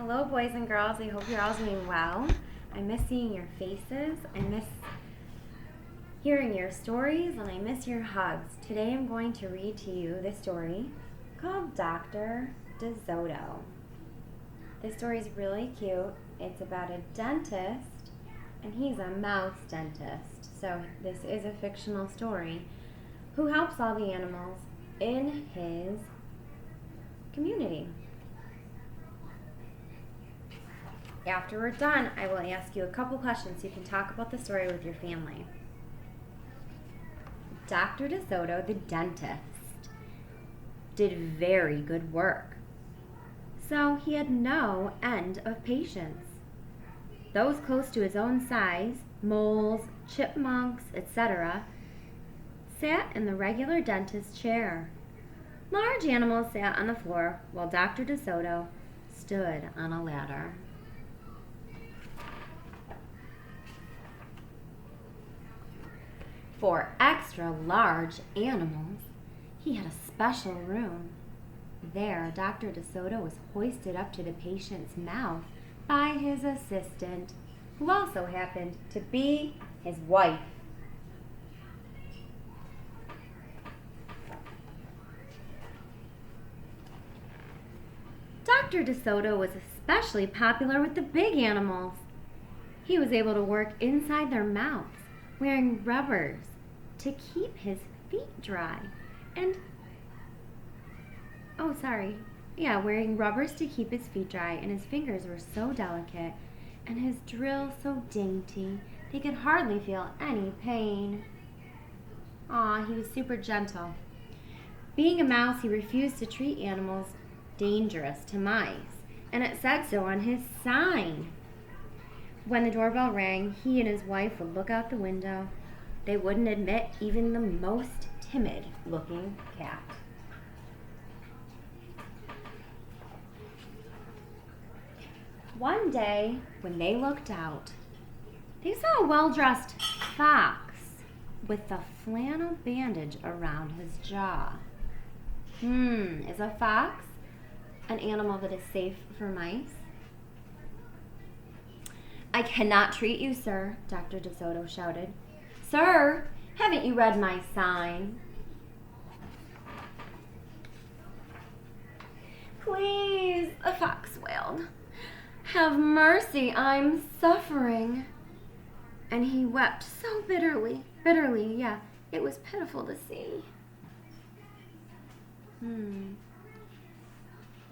Hello, boys and girls. I hope you're all doing well. I miss seeing your faces. I miss hearing your stories, and I miss your hugs. Today I'm going to read to you this story called Doctor De Soto. This story is really cute. It's about a dentist, and he's a mouse dentist. So this is a fictional story who helps all the animals in his community. After we're done, I will ask you a couple questions so you can talk about the story with your family. Dr. De Soto, the dentist, did very good work. So he had no end of patients. Those close to his own size, moles, chipmunks, etc., sat in the regular dentist's chair. Large animals sat on the floor while Dr. De Soto stood on a ladder. For extra large animals, he had a special room. There, Dr. De Soto was hoisted up to the patient's mouth by his assistant, who also happened to be his wife. Dr. De Soto was especially popular with the big animals. He was able to work inside their mouths, wearing rubbers to keep his feet dry. Wearing rubbers to keep his feet dry, and his fingers were so delicate and his drill so dainty they could hardly feel any pain. He was super gentle. Being a mouse, he refused to treat animals dangerous to mice, and it said so on his sign. When the doorbell rang, he and his wife would look out the window. They wouldn't admit even the most timid-looking cat. One day, when they looked out, they saw a well-dressed fox with a flannel bandage around his jaw. Is a fox an animal that is safe for mice? "I cannot treat you, sir," Dr. De Soto shouted. "Sir, haven't you read my sign?" "Please," the fox wailed. "Have mercy, I'm suffering." And he wept so bitterly, it was pitiful to see.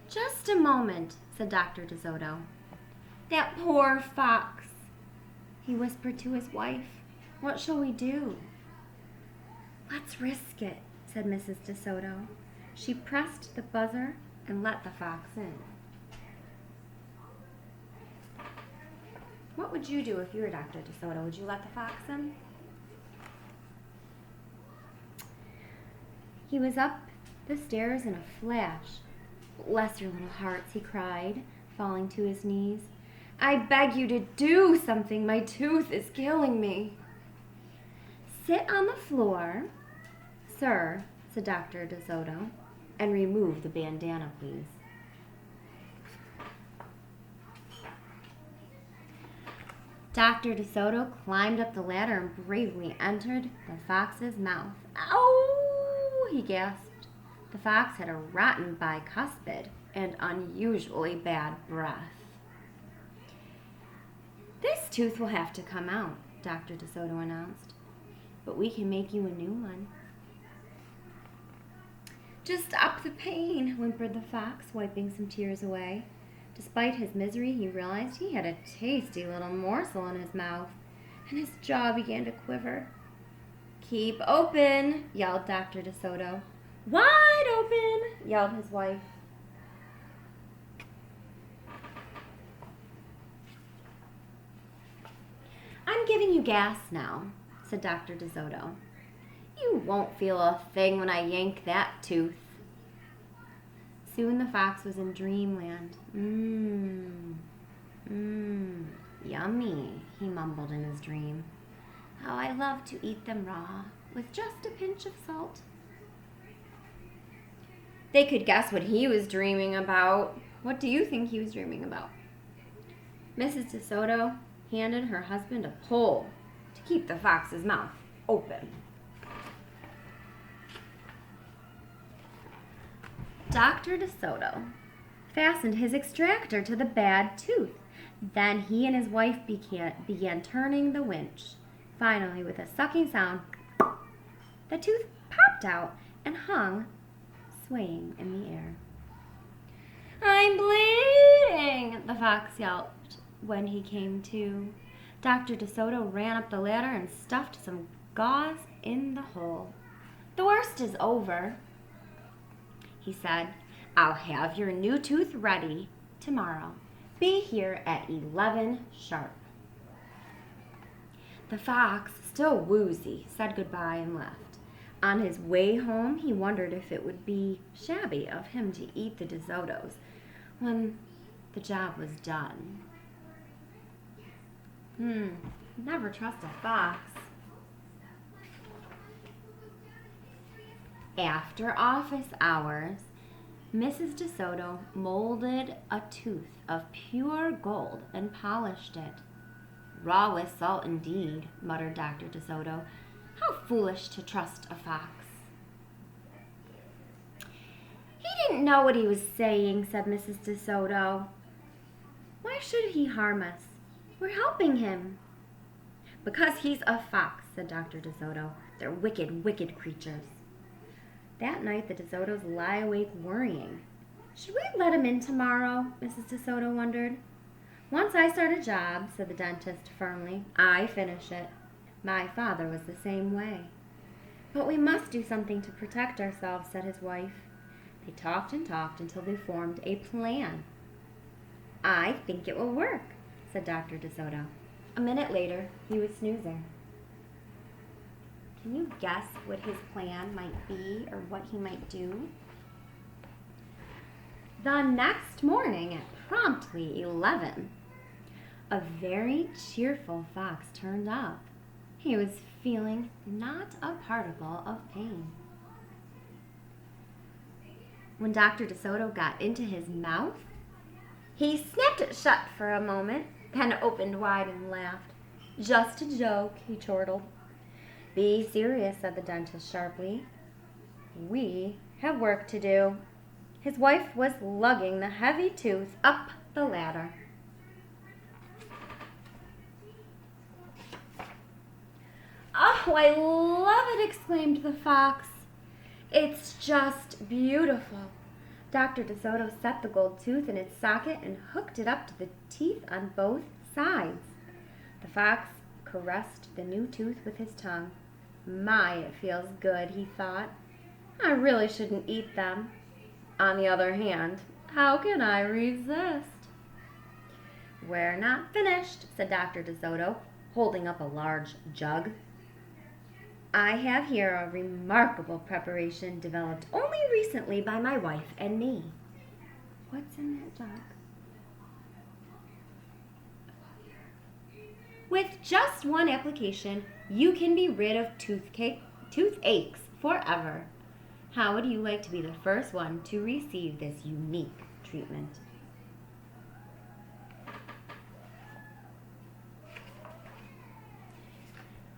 "Just a moment," said Dr. De Soto. "That poor fox," he whispered to his wife. "What shall we do?" "Let's risk it," said Mrs. De Soto. She pressed the buzzer and let the fox in. What would you do if you were Dr. De Soto? Would you let the fox in? He was up the stairs in a flash. "Bless your little hearts," he cried, falling to his knees. "I beg you to do something. My tooth is killing me." "Sit on the floor, sir," said Dr. De Soto, "and remove the bandana, please." Dr. De Soto climbed up the ladder and bravely entered the fox's mouth. "Ow!" he gasped. The fox had a rotten bicuspid and unusually bad breath. "This tooth will have to come out," Dr. De Soto announced, "but we can make you a new one." "Just stop the pain," whimpered the fox, wiping some tears away. Despite his misery, he realized he had a tasty little morsel in his mouth, and his jaw began to quiver. "Keep open," yelled Dr. De Soto. "Wide open," yelled his wife. "I'm giving you gas now," said Dr. De Soto. "You won't feel a thing when I yank that tooth." Soon the fox was in dreamland. Yummy," he mumbled in his dream. "How I love to eat them raw, with just a pinch of salt." They could guess what he was dreaming about. What do you think he was dreaming about? Mrs. DeSoto handed her husband a pole to keep the fox's mouth open. Dr. De Soto fastened his extractor to the bad tooth. Then he and his wife began turning the winch. Finally, with a sucking sound, the tooth popped out and hung, swaying in the air. "I'm bleeding," the fox yelped when he came to. Dr. De Soto ran up the ladder and stuffed some gauze in the hole. "The worst is over," he said. "I'll have your new tooth ready tomorrow. Be here at 11 sharp." The fox, still woozy, said goodbye and left. On his way home, he wondered if it would be shabby of him to eat the DeSotos when the job was done. Never trust a fox. After office hours, Mrs. DeSoto molded a tooth of pure gold and polished it. "Raw with salt indeed," muttered Dr. DeSoto. "How foolish to trust a fox." "He didn't know what he was saying," said Mrs. DeSoto. "Why should he harm us? We're helping him." "Because he's a fox," said Dr. DeSoto. "They're wicked, wicked creatures." That night, the DeSotos lie awake worrying. "Should we let him in tomorrow?" Mrs. DeSoto wondered. "Once I start a job," said the dentist firmly, "I finish it. My father was the same way." "But we must do something to protect ourselves," said his wife. They talked and talked until they formed a plan. "I think it will work," said Dr. DeSoto. A minute later, he was snoozing. Can you guess what his plan might be or what he might do? The next morning at promptly 11, a very cheerful fox turned up. He was feeling not a particle of pain. When Dr. DeSoto got into his mouth, he snapped it shut for a moment, then opened wide and laughed. "Just a joke," he chortled. "Be serious," said the dentist sharply. "We have work to do." His wife was lugging the heavy tooth up the ladder. "Oh, I love it," exclaimed the fox. "It's just beautiful." Dr. DeSoto set the gold tooth in its socket and hooked it up to the teeth on both sides. The fox caressed the new tooth with his tongue. "My, it feels good," he thought. "I really shouldn't eat them. On the other hand, how can I resist?" "We're not finished," said Dr. DeSoto, holding up a large jug. "I have here a remarkable preparation developed only recently by my wife and me." "What's in that jug?" "With just one application, you can be rid of toothaches forever. How would you like to be the first one to receive this unique treatment?"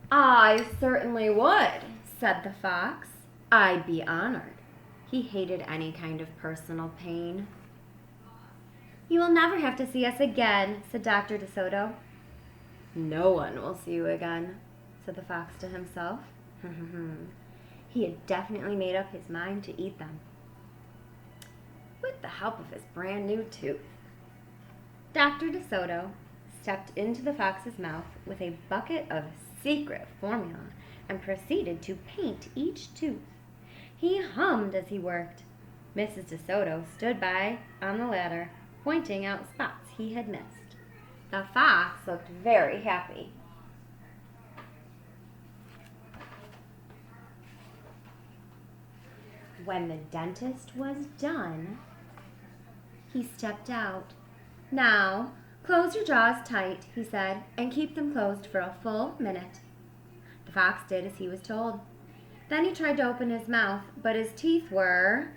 "I certainly would," said the fox. "I'd be honored." He hated any kind of personal pain. "You will never have to see us again," said Dr. DeSoto. "No one will see you again," said the fox to himself. He had definitely made up his mind to eat them, with the help of his brand new tooth. Dr. DeSoto stepped into the fox's mouth with a bucket of secret formula and proceeded to paint each tooth. He hummed as he worked. Mrs. DeSoto stood by on the ladder, pointing out spots he had missed. The fox looked very happy. When the dentist was done, he stepped out. "Now, close your jaws tight," he said, "and keep them closed for a full minute." The fox did as he was told. Then he tried to open his mouth, but his teeth were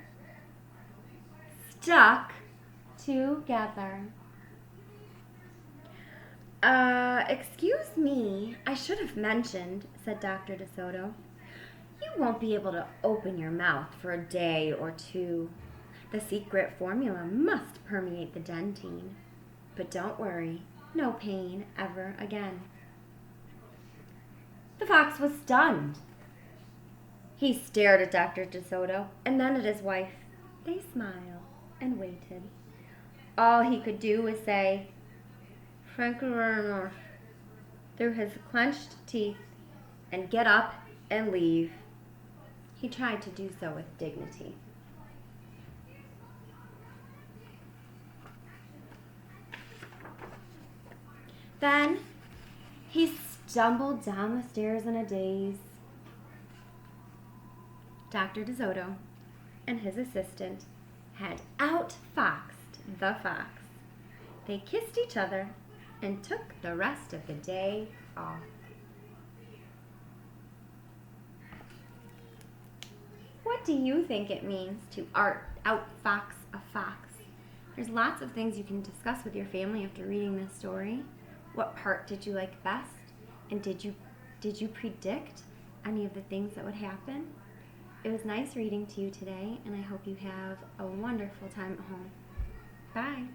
stuck together. Excuse me, I should have mentioned, said Dr. De Soto. You won't be able to open your mouth for a day or two. The secret formula must permeate the dentine. But don't worry, no pain ever again. The fox was stunned. He stared at Dr. De Soto and then at his wife. They smiled and waited. All he could do was say, "Thank you very much," through his clenched teeth, and get up and leave. He tried to do so with dignity. Then he stumbled down the stairs in a daze. Dr. De Soto and his assistant had outfoxed the fox. They kissed each other and took the rest of the day off. What do you think it means to outfox a fox? There's lots of things you can discuss with your family after reading this story. What part did you like best? And did you predict any of the things that would happen? It was nice reading to you today, and I hope you have a wonderful time at home. Bye.